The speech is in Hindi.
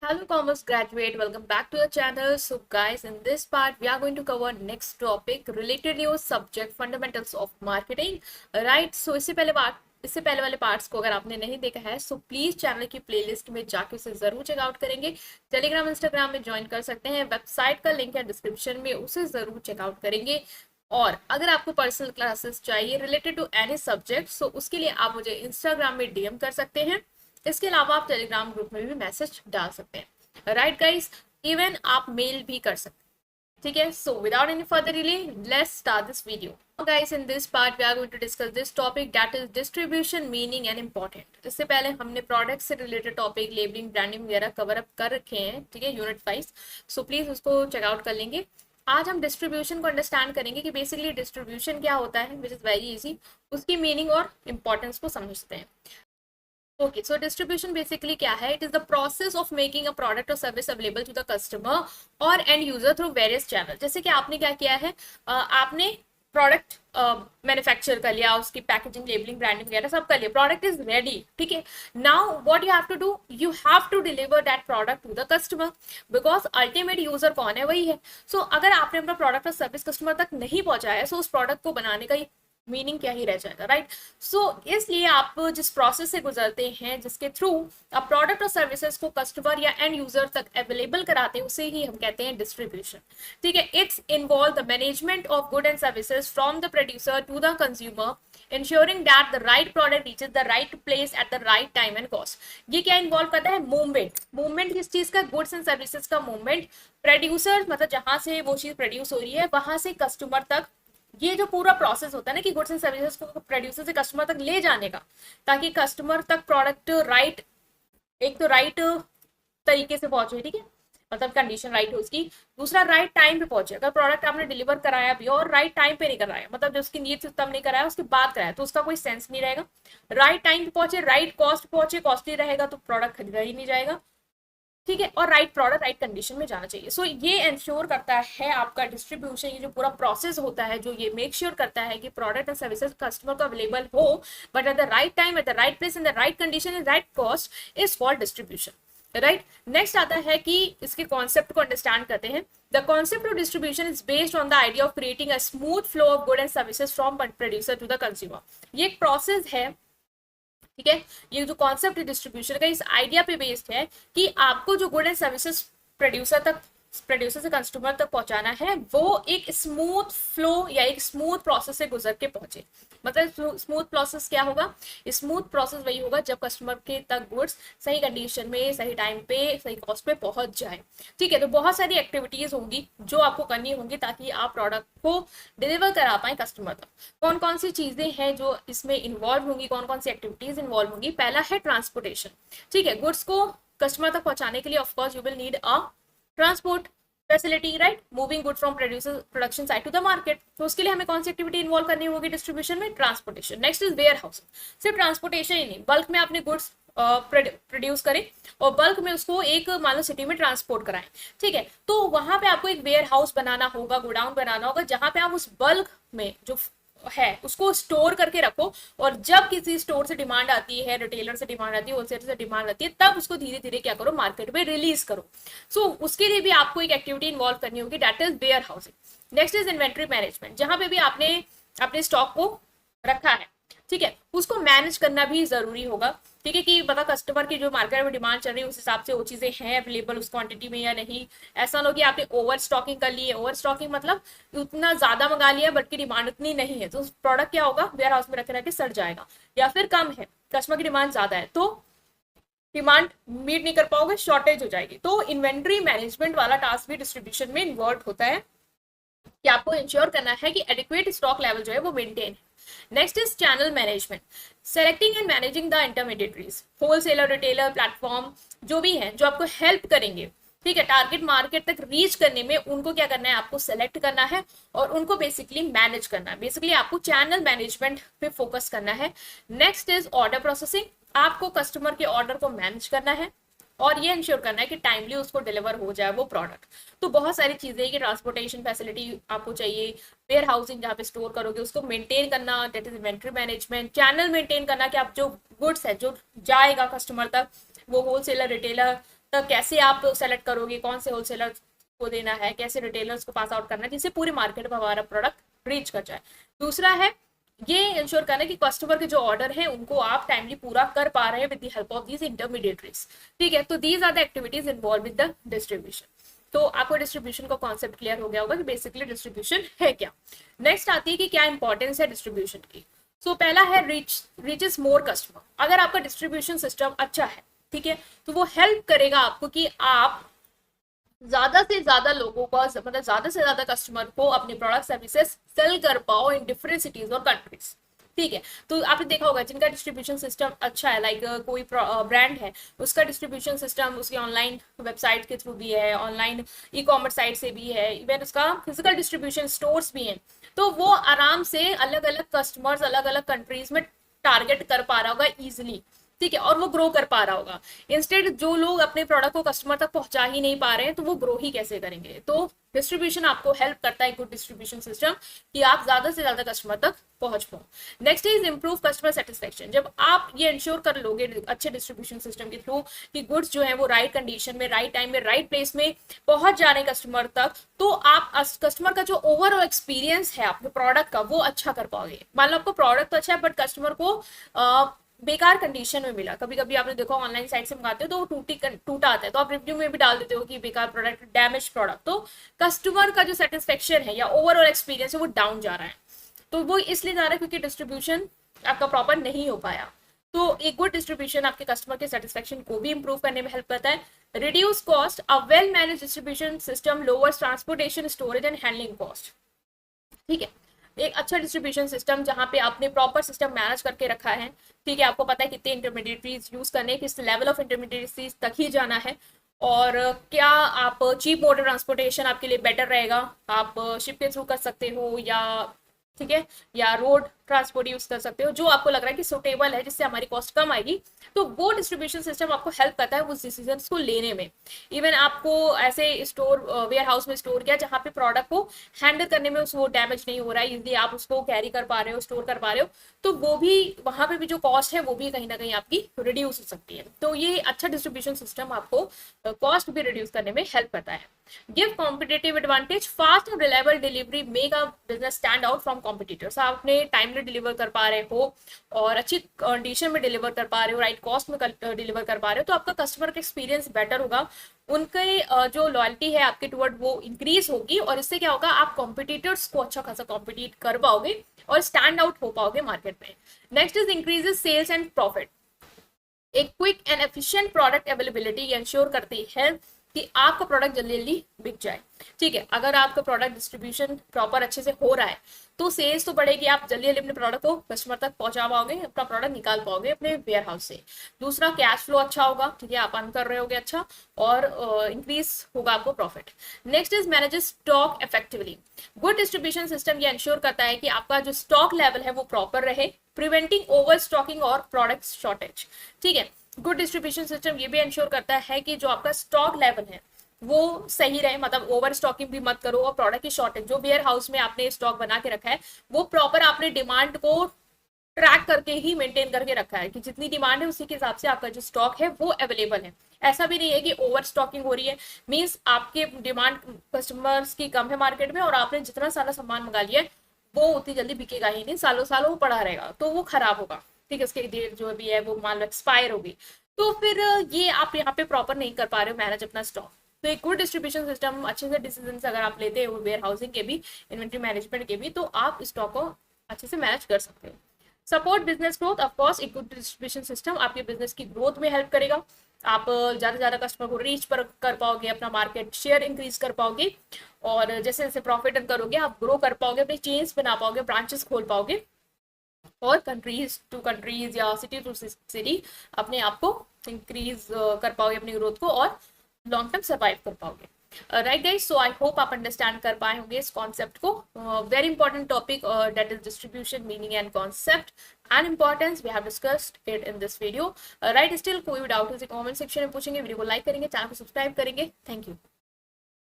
Hello commerce graduate, welcome back to the channel. So guys, in this part we are going to cover next topic related to your subject fundamentals of marketing, right? So इससे पहले वाले पार्ट्स को अगर आपने नहीं देखा है सो प्लीज चैनल की प्लेलिस्ट में जाके उसे जरूर चेकआउट करेंगे। टेलीग्राम इंस्टाग्राम में ज्वाइन कर सकते हैं, वेबसाइट का लिंक है डिस्क्रिप्शन में, उसे जरूर चेकआउट करेंगे। और अगर आपको पर्सनल क्लासेस चाहिए related to any subject so उसके लिए आप मुझे इंस्टाग्राम में डीएम कर सकते हैं। इसके अलावा आप टेलीग्राम ग्रुप में भी मैसेज डाल सकते हैं, राइट गाइस। इवन आप मेल भी कर सकते हैं, ठीक है। So without any further delay let's start this video. Guys, in this part we are going to discuss this topic that is distribution meaning and important. इससे पहले हमने प्रोडक्ट से रिलेटेड टॉपिक लेबलिंग ब्रांडिंग वगैरह कवर अप कर रखे हैं, ठीक है, यूनिट वाइज। सो प्लीज उसको चेकआउट कर लेंगे। आज हम डिस्ट्रीब्यूशन को अंडरस्टैंड करेंगे कि बेसिकली डिस्ट्रीब्यूशन क्या होता है, विच इज वेरी इजी, उसकी मीनिंग और इंपॉर्टेंस को समझते हैं। ओके, सो डिस्ट्रीब्यूशन बेसिकली क्या है? It is the process of making a product और service available to the customer और end user through various channel. जैसे कि आपने क्या किया है, आपने प्रोडक्ट मैन्युफैक्चर कर लिया, उसकी पैकेजिंग लेबलिंग ब्रांडिंग वगैरह सब कर लिया, प्रोडक्ट इज रेडी, ठीक है। Now what you have to do, you have to deliver that product to the customer, because ultimate user कौन है? वही है। सो अगर आपने अपना प्रोडक्ट और सर्विस कस्टमर तक नहीं पहुंचाया सो उस प्रोडक्ट को बनाने का मीनिंग क्या ही रह जाएगा, राइट। सो इसलिए आप जिस प्रोसेस से गुजरते हैं, जिसके थ्रू आप प्रोडक्ट और सर्विसेज को कस्टमर या एंड यूजर तक अवेलेबल कराते हैं, उसे ही हम कहते हैं डिस्ट्रीब्यूशन, ठीक है। It's involve the management of good and services from the producer to the consumer, ensuring that the right product reaches the right place at the right time and cost। ये क्या इन्वॉल्व करता है? मूवमेंट किस चीज का? गुड्स एंड सर्विसेज का मूवमेंट। प्रोड्यूसर मतलब जहां से वो चीज प्रोड्यूस हो रही है वहां से कस्टमर तक, ये जो पूरा प्रोसेस होता है ना कि गुड्स एंड सर्विसेज को प्रोड्यूसर से कस्टमर तक ले जाने का, ताकि कस्टमर तक प्रोडक्ट राइट, एक तो राइट तरीके से पहुंचे, ठीक है, मतलब कंडीशन राइट हो उसकी। दूसरा राइट टाइम पे पहुंचे। अगर प्रोडक्ट आपने डिलीवर कराया भी और राइट टाइम पे नहीं कराया, मतलब जो उसकी नीड तब नहीं कराया उसके बाद कराया, तो उसका कोई सेंस नहीं रहेगा। राइट टाइम पे पहुंचे, राइट कॉस्ट पहुंचे, कॉस्टली रहेगा तो प्रोडक्ट खरीदा ही नहीं जाएगा, ठीक है। और राइट प्रोडक्ट राइट कंडीशन में जाना चाहिए। सो ये एंश्योर करता है आपका डिस्ट्रीब्यूशन, ये जो पूरा प्रोसेस होता है जो ये मेक श्योर करता है कि प्रोडक्ट एंड सर्विसेज कस्टमर को अवेलेबल हो, but at the right time, at the right place, in the right condition, in right cost, is called distribution, right. Next आता है कि इसके कॉन्सेप्ट को अंडरस्टैंड करते हैं। The concept of distribution is based on the idea of creating a smooth flow of good and services from producer to the consumer. ये एक प्रोसेस है, ठीक है। ये जो कॉन्सेप्ट डिस्ट्रीब्यूशन का इस आइडिया पे बेस्ड है कि आपको जो गुड एंड सर्विसेज प्रोड्यूसर से कस्टमर तक पहुंचाना है वो एक स्मूथ फ्लो या एक स्मूथ प्रोसेस से गुजर के पहुंचे। मतलब स्मूथ प्रोसेस क्या होगा? स्मूथ प्रोसेस वही होगा जब कस्टमर के तक गुड्स सही कंडीशन में, सही टाइम पे, सही कॉस्ट पे पहुंच जाए, ठीक है। तो बहुत सारी एक्टिविटीज होंगी जो आपको करनी होंगी ताकि आप प्रोडक्ट को डिलीवर करा पाए कस्टमर तक। कौन कौन सी चीजें हैं जो इसमें इन्वॉल्व होंगी, कौन कौन सी एक्टिविटीज इन्वॉल्व होंगी? पहला है ट्रांसपोर्टेशन, ठीक है। गुड्स को कस्टमर तक पहुंचाने के लिए of course you will need a transport facility, right, moving good from production side to the market. तो उसके लिए हमें कौन सी एक्टिविटी इन्वॉल्व करनी होगी डिस्ट्रीब्यूशन में? Transportation. Next is warehouse. सिर्फ ट्रांसपोर्टेशन ही नहीं, बल्क में आपने गुड्स प्रोड्यूस करें और बल्क में उसको एक मान लो सिटी में ट्रांसपोर्ट कराएं, ठीक है। तो वहां पे आपको एक वेयर हाउस बनाना होगा, गोडाउन बनाना होगा, जहां पे आप उस बल्क में जो है उसको स्टोर करके रखो, और जब किसी स्टोर से डिमांड आती है, रिटेलर से डिमांड आती है, होलसेलर से डिमांड आती है, तब उसको धीरे धीरे क्या करो, मार्केट में रिलीज करो। सो उसके लिए भी आपको एक एक्टिविटी इन्वॉल्व करनी होगी, that is warehousing. Next is inventory management, जहां पे भी आपने अपने स्टॉक को रखा है, ठीक है, उसको मैनेज करना भी जरूरी होगा, ठीक है, कि पता कस्टमर की जो मार्केट में डिमांड चल रही है उस हिसाब से वो चीजें हैं अवेलेबल उस क्वांटिटी में या नहीं। ऐसा ना हो कि आपने ओवर स्टॉकिंग कर ली है, ओवर स्टॉकिंग मतलब उतना ज्यादा मंगा लिया बट की डिमांड उतनी नहीं है, तो प्रोडक्ट क्या होगा, वेयर हाउस में रखे रखे सड़ जाएगा। या फिर कम है, कस्टमर की डिमांड ज्यादा है तो डिमांड मीट नहीं कर पाओगे, शॉर्टेज हो जाएगी। तो इन्वेंट्री मैनेजमेंट वाला टास्क भी डिस्ट्रीब्यूशन में इन्वॉल्व होता है कि आपको इंश्योर करना है कि एडिक्वेट स्टॉक लेवल जो है वो मेंटेन है। Next is channel management, selecting and managing the intermediaries, wholesaler, retailer, platform जो भी है जो आपको हेल्प करेंगे, ठीक है, टारगेट मार्केट तक रीच करने में, उनको क्या करना है, आपको सेलेक्ट करना है और उनको बेसिकली मैनेज करना है। बेसिकली आपको चैनल मैनेजमेंट पे फोकस करना है। नेक्स्ट इज ऑर्डर प्रोसेसिंग, आपको कस्टमर के ऑर्डर को मैनेज करना है और ये इंश्योर करना है कि टाइमली उसको डिलीवर हो जाए वो प्रोडक्ट। तो बहुत सारी चीजें कि ट्रांसपोर्टेशन फैसिलिटी आपको चाहिए, वेयर हाउसिंग जहाँ पे स्टोर करोगे उसको मेंटेन करना, that is inventory management, channel maintain करना कि आप जो गुड्स है जो जाएगा कस्टमर तक, वो होलसेलर, रिटेलर, कैसे आप सेलेक्ट करोगे कौन से होलसेलर को देना है, कैसे रिटेलर्स को पास आउट करना है, जिससे पूरी मार्केट में हमारा प्रोडक्ट रीच कर जाए। दूसरा है ये इंश्योर करना कि कस्टमर के जो ऑर्डर है उनको आप टाइमली पूरा कर पा रहे हैं with the help of these intermediaries. ठीक है, तो these are the activities involve with the distribution. तो आपको डिस्ट्रीब्यूशन का कॉन्सेप्ट क्लियर हो गया होगा कि बेसिकली डिस्ट्रीब्यूशन है क्या। नेक्स्ट आती है कि क्या इंपॉर्टेंस है डिस्ट्रीब्यूशन की। सो पहला है रीचेस मोर कस्टमर। अगर आपका डिस्ट्रीब्यूशन सिस्टम अच्छा है, ठीक है, तो वो हेल्प करेगा आपको कि आप ज्यादा से ज्यादा लोगों को, मतलब ज्यादा से ज्यादा कस्टमर को अपने प्रोडक्ट सर्विसेज सेल कर पाओ इन डिफरेंट सिटीज और कंट्रीज। ठीक है, तो आपने देखा होगा जिनका डिस्ट्रीब्यूशन सिस्टम अच्छा है, लाइक कोई ब्रांड है, उसका डिस्ट्रीब्यूशन सिस्टम उसकी ऑनलाइन वेबसाइट के थ्रू भी है, ऑनलाइन ई कॉमर्स साइट से भी है, इवन उसका फिजिकल डिस्ट्रीब्यूशन स्टोर्स भी हैं, तो वो आराम से अलग अलग कस्टमर्स अलग अलग कंट्रीज में टारगेट कर पा रहा होगा इजिली। ठीक है, और वो ग्रो कर पा रहा होगा। इंस्टेड जो लोग अपने प्रोडक्ट को कस्टमर तक पहुंचा ही नहीं पा रहे हैं, तो वो ग्रो ही कैसे करेंगे। तो डिस्ट्रीब्यूशन आपको हेल्प करता है, गुड डिस्ट्रीब्यूशन सिस्टम, कि आप ज्यादा से ज्यादा कस्टमर तक पहुंच पाओ। Next is improve customer satisfaction. जब आप ये इंश्योर कर लोगे अच्छे डिस्ट्रीब्यूशन सिस्टम के थ्रू कि गुड्स जो है वो राइट कंडीशन में, राइट टाइम में, राइट प्लेस में पहुंच जा रहे हैं कस्टमर तक, तो आप कस्टमर का जो ओवरऑल एक्सपीरियंस है आपके प्रोडक्ट का वो अच्छा कर पाओगे। मान लो आपको प्रोडक्ट तो अच्छा है बट कस्टमर को बेकार कंडीशन में मिला। कभी कभी आपने देखा ऑनलाइन साइट से मंगाते हो तो वो टूटा आता है, तो आप रिव्यू में भी डाल देते हो कि बेकार प्रोडक्ट, डैमेज प्रोडक्ट, तो कस्टमर का जो सेटिस्फेक्शन है या ओवरऑल एक्सपीरियंस है वो डाउन जा रहा है। तो वो इसलिए जा रहा है क्योंकि डिस्ट्रीब्यूशन आपका प्रॉपर नहीं हो पाया। तो एक गुड डिस्ट्रीब्यूशन आपके कस्टमर के सेटिस्फेक्शन को भी इंप्रूव करने में हेल्प करता है। Reduce cost. A well manage distribution system lowers transportation, storage and handling cost. ठीक है, एक अच्छा डिस्ट्रीब्यूशन सिस्टम जहां पे आपने प्रॉपर सिस्टम मैनेज करके रखा है, ठीक है, आपको पता है कितने इंटरमीडिएटरीज यूज करने, किस लेवल ऑफ इंटरमीडिएटरीज तक ही जाना है, और क्या आप चीप मोड ट्रांसपोर्टेशन आपके लिए बेटर रहेगा, आप शिप के थ्रू कर सकते हो या, ठीक है, या रोड ट्रांसपोर्ट यूज कर सकते हो, जो आपको लग रहा है कि सुटेबल है, जिससे हमारी कॉस्ट कम आएगी। तो वो डिस्ट्रीब्यूशन सिस्टम आपको हेल्प करता है उस डिसीजन को लेने में। इवन आपको ऐसे स्टोर वेयर हाउस में स्टोर किया जहाँ पे प्रोडक्ट को हैंडल करने में वो डैमेज नहीं हो रहा है, इजिली आप उसको कैरी कर पा रहे हो, स्टोर कर पा रहे हो, तो वो भी वहां पे भी जो कॉस्ट है वो भी कहीं ना कहीं आपकी रिड्यूस हो सकती है। तो ये अच्छा डिस्ट्रीब्यूशन सिस्टम आपको कॉस्ट भी रिड्यूस करने में हेल्प करता है। Give competitive advantage. Fast and reliable delivery make a business stand out from competitors. आप अपने टाइमली डिलीवर कर पा रहे हो और अच्छी कंडीशन में डिलीवर कर पा रहे हो, राइट कॉस्ट में डिलीवर कर पा रहे हो, तो आपका कस्टमर का एक्सपीरियंस बेटर होगा, उनके जो लॉयल्टी है आपके टुवर्ड वो इंक्रीज होगी, और इससे क्या होगा, आप कॉम्पिटिटर्स को अच्छा खासा कॉम्पिटिट कर पाओगे और स्टैंड आउट हो पाओगे मार्केट में। Next is increases sales and profit. एक quick and efficient product availability ensure करती है कि आपका प्रोडक्ट जल्दी जल्दी बिक जाए। ठीक है, अगर आपका प्रोडक्ट डिस्ट्रीब्यूशन प्रॉपर अच्छे से हो रहा है तो सेल्स तो बढ़ेगी, आप जल्दी जल्दी अपने प्रोडक्ट को कस्टमर तक पहुंचा पाओगे, अपना प्रोडक्ट निकाल पाओगे अपने वेयर हाउस से। दूसरा, कैश फ्लो अच्छा होगा, ठीक है, आप अर्न कर रहे होगे अच्छा, और इंक्रीज होगा आपको profit. Next is manages stock effectively. Good distribution system ये इंश्योर करता है कि आपका जो स्टॉक लेवल है वो प्रॉपर रहे, प्रिवेंटिंग ओवर स्टॉकिंग और प्रोडक्ट शॉर्टेज। ठीक है, गुड डिस्ट्रीब्यूशन सिस्टम ये भी इंश्योर करता है कि जो आपका स्टॉक लेवल है वो सही रहे, मतलब ओवर स्टॉकिंग भी मत करो, और प्रोडक्ट की शॉर्टेज, जो वेयर हाउस में आपने स्टॉक बना के रखा है वो प्रॉपर आपने डिमांड को ट्रैक करके ही मेंटेन करके रखा है कि जितनी डिमांड है उसी के हिसाब से आपका जो स्टॉक है वो अवेलेबल है। ऐसा भी नहीं है कि ओवर स्टॉकिंग हो रही है, मीन्स आपके डिमांड कस्टमर्स की कम है मार्केट में और आपने जितना सारा सामान मंगा लिया है वो उतनी जल्दी बिकेगा ही नहीं, सालों सालों वो पड़ा रहेगा, तो वो खराब होगा। ठीक है, उसकी देर जो भी है वो मान लो एक्सपायर होगी, तो फिर ये आप यहाँ पे प्रॉपर नहीं कर पा रहे हो मैनेज अपना स्टॉक। तो एक गुड डिस्ट्रीब्यूशन सिस्टम, अच्छे से डिसीजन अगर आप लेते हो वेयर हाउसिंग के भी, इन्वेंट्री मैनेजमेंट के भी, तो आप स्टॉक को अच्छे से मैनेज कर सकते हो। Support business growth. Of course एक गुड डिस्ट्रीब्यूशन सिस्टम आपके बिजनेस की ग्रोथ में हेल्प करेगा, आप ज्यादा से ज्यादा कस्टमर को रीच पर कर पाओगे, अपना मार्केट शेयर इंक्रीज कर पाओगे, और जैसे जैसे प्रॉफिट अर्न करोगे आप ग्रो कर पाओगे, अपनी चेन्स बना पाओगे, ब्रांचेस खोल पाओगे, और कंट्रीज टू कंट्रीज या सिटी टू सिटी अपने आप को इंक्रीज कर पाओगे, अपनी ग्रोथ को, और लॉन्ग टर्म सर्वाइव कर पाओगे। Right guys, so I hope आप अंडरस्टैंड कर पाए होंगे इस कॉन्सेप्ट को। Very important topic that is distribution meaning and concept and importance, we have discussed it in this video. Right, still कोई भी डाउट है कमेंट सेक्शन में पूछेंगे, वीडियो को लाइक करेंगे, चैनल को सब्सक्राइब करेंगे। Thank you.